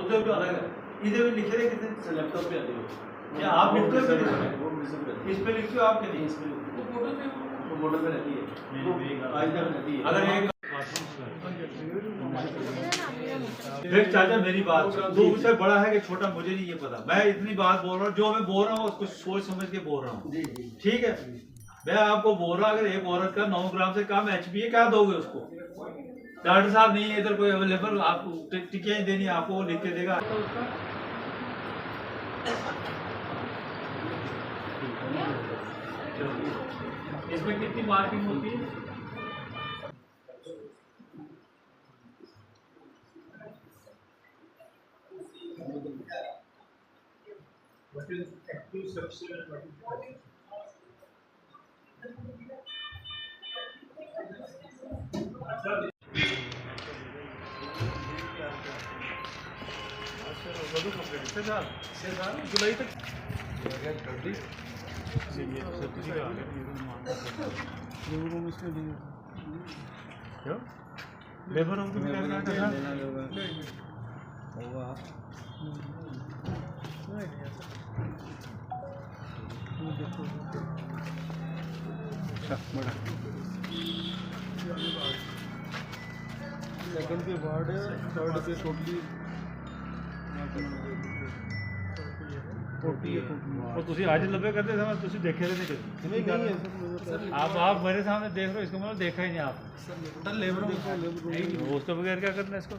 उधर भी अलग है, इधर भी लिखे थे कितने लैपटॉप पे आते हो क्या आप लिखते हो? इस पे लिखते हो आप? नहीं, इस पे वो फोटो पे रहती है, आज तक रहती है। अगर एक देख चाचा, मेरी बात तू उससे बड़ा है कि छोटा मुझे नहीं ये पता, मैं इतनी बात बोल रहा हूँ, जो मैं बोल रहा हूँ उसको सोच समझ के बोल रहा हूँ, ठीक है? मैं आपको बोल रहा हूँ, अगर एक औरत का 9 ग्राम से कम HbA क्या दोगे उसको? डॉक्टर साहब नहीं है इधर कोई अवेलेबल, आपको टिकिया ही देनी, आपको वो लिख के देगा। इसमें कितनी मार्किंग होती है? What is active substrate? जुलाई तक लेबर होगा सेकंड के वार्ड है, थर्ड पे टोटली 40 है। और तुसी आज लंबे करते समय तुसी देखे थे नहीं कभी? आप मेरे सामने देख रहे हो, इसको मतलब देखा ही नहीं आप। सर लेबर उसके बगैर क्या करना है इसको?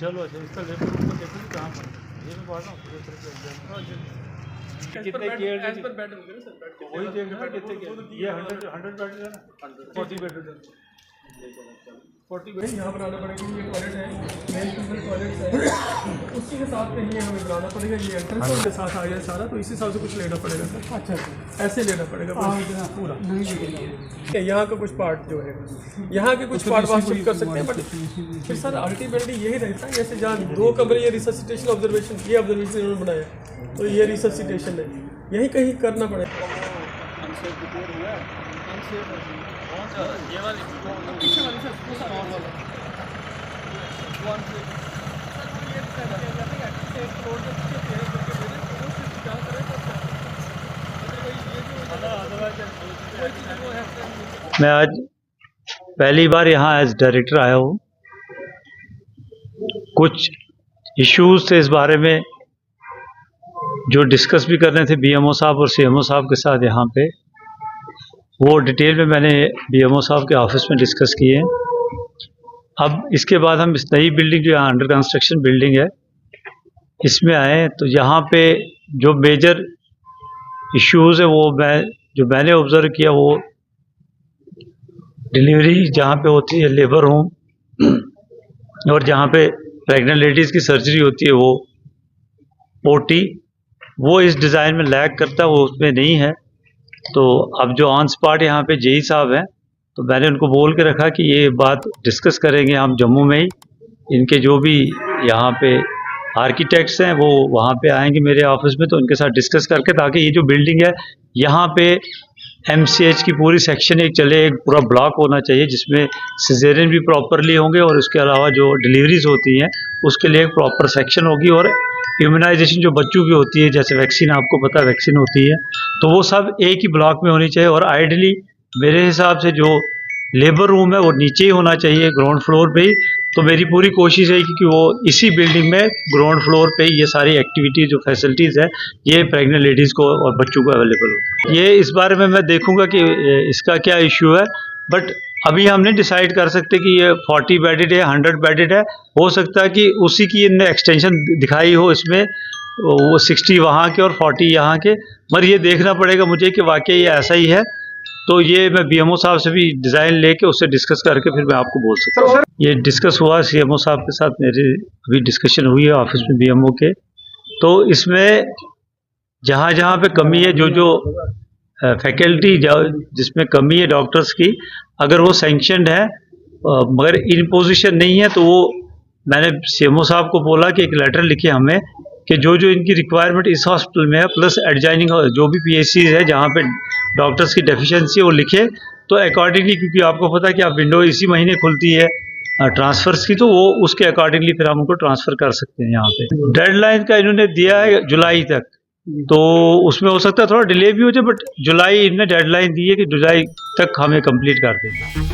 चलो अच्छा, इसका लेबर ऊपर देखो कहाँ पर ये मैं बात कितने बेड वही देख रहा कितने ये 100 बेड है ना, 40 बेड 40 बेड यहाँ बनाना पड़ेगा। ये टॉयलेट है, मेन फीमेल टॉयलेट है, उसी के साथ में ही हमें बनाना पड़ेगा। ये एंट्रेंस के साथ आ गया सारा, तो इसी हिसाब से कुछ लेना पड़ेगा सर। अच्छा, ऐसे लेना पड़ेगा पूरा। यहाँ का कुछ पार्ट जो है, यहाँ के कुछ पार्ट वहाँ शिफ्ट कर सकते हैं, बट फिर सर अल्टीमेटली यही रहता है। जैसे जहाँ 2 कमरे ये रिससिटेशन ऑब्जर्वेशन, ये ऑब्जर्वेशन इन्होंने बनाया, तो ये रिससिटेशन है, यही कहीं करना पड़ेगा। ये वाली पीछे वाली सर मैं आज पहली बार यहाँ एज डायरेक्टर आया हूँ। कुछ इश्यूज थे इस बारे में जो डिस्कस भी करने थे BMO साहब और CMO साहब के साथ यहाँ पे, वो डिटेल में मैंने BMO साहब के ऑफिस में डिस्कस किए हैं। अब इसके बाद हम इस नई बिल्डिंग जो यहाँ अंडर कंस्ट्रक्शन बिल्डिंग है इसमें आए, तो यहाँ पे जो मेजर इश्यूज है वो मैंने ऑब्जर्व किया, वो डिलीवरी जहाँ पे होती है लेबर होम और जहाँ पे प्रेग्नेंट लेडीज़ की सर्जरी होती है वो OT, वो इस डिज़ाइन में लैग करता है, वो उसमें नहीं है। तो अब जो ऑन स्पॉट यहाँ पे JE साहब हैं, तो मैंने उनको बोल के रखा कि ये बात डिस्कस करेंगे हम जम्मू में ही। इनके जो भी यहाँ पे आर्किटेक्ट्स हैं वो वहाँ पे आएंगे मेरे ऑफिस में, तो उनके साथ डिस्कस करके, ताकि ये जो बिल्डिंग है यहाँ पे MCH की पूरी सेक्शन एक चले, एक पूरा ब्लॉक होना चाहिए जिसमें सिजेरियन भी प्रॉपरली होंगे और उसके अलावा जो डिलीवरीज होती हैं उसके लिए एक प्रॉपर सेक्शन होगी, और इम्यूनाइजेशन जो बच्चों की होती है, जैसे वैक्सीन, आपको पता वैक्सीन होती है, तो वो सब एक ही ब्लॉक में होनी चाहिए। और आइडियली मेरे हिसाब से जो लेबर रूम है वो नीचे ही होना चाहिए, ग्राउंड फ्लोर पे ही। तो मेरी पूरी कोशिश है कि वो इसी बिल्डिंग में ग्राउंड फ्लोर पे ये सारी एक्टिविटीज़ जो फैसिलिटीज़ है ये प्रेग्नेंट लेडीज़ को और बच्चों को अवेलेबल हो। ये इस बारे में मैं देखूंगा कि इसका क्या इश्यू है, बट अभी हम नहीं डिसाइड कर सकते कि ये 40 बेडेड है 100 बेडेड है। हो सकता है कि उसी की इनने एक्सटेंशन दिखाई हो, इसमें वो 60 वहाँ के और 40 यहाँ के, मगर ये देखना पड़ेगा मुझे कि वाकई ये ऐसा ही है। तो ये मैं BMO साहब से भी डिज़ाइन लेके उससे डिस्कस करके फिर मैं आपको बोल सकता हूँ। ये डिस्कस हुआ CMO साहब के साथ, मेरी अभी डिस्कशन हुई है ऑफिस में BMO के। तो इसमें जहाँ जहाँ पे कमी है, जो फैकल्टी जिसमें कमी है डॉक्टर्स की, अगर वो सैंक्शनड है मगर इन पोजीशन नहीं है, तो वो मैंने CMO साहब को बोला कि एक लेटर लिखे हमें कि जो जो इनकी रिक्वायरमेंट इस हॉस्पिटल में है प्लस एडजाइनिंग जो भी पीएचसी है जहाँ पे डॉक्टर्स की डेफिशिएंसी है वो लिखे, तो अकॉर्डिंगली, क्योंकि आपको पता है कि आप विंडो इसी महीने खुलती है ट्रांसफर्स की, तो वो उसके अकॉर्डिंगली फिर हम उनको ट्रांसफ़र कर सकते हैं यहाँ पे। डेडलाइन का इन्होंने दिया है जुलाई तक, तो उसमें हो सकता है थोड़ा डिले भी हो जाए, बट जुलाई इनने डेडलाइन दी है कि जुलाई तक हमें कंप्लीट कर दें।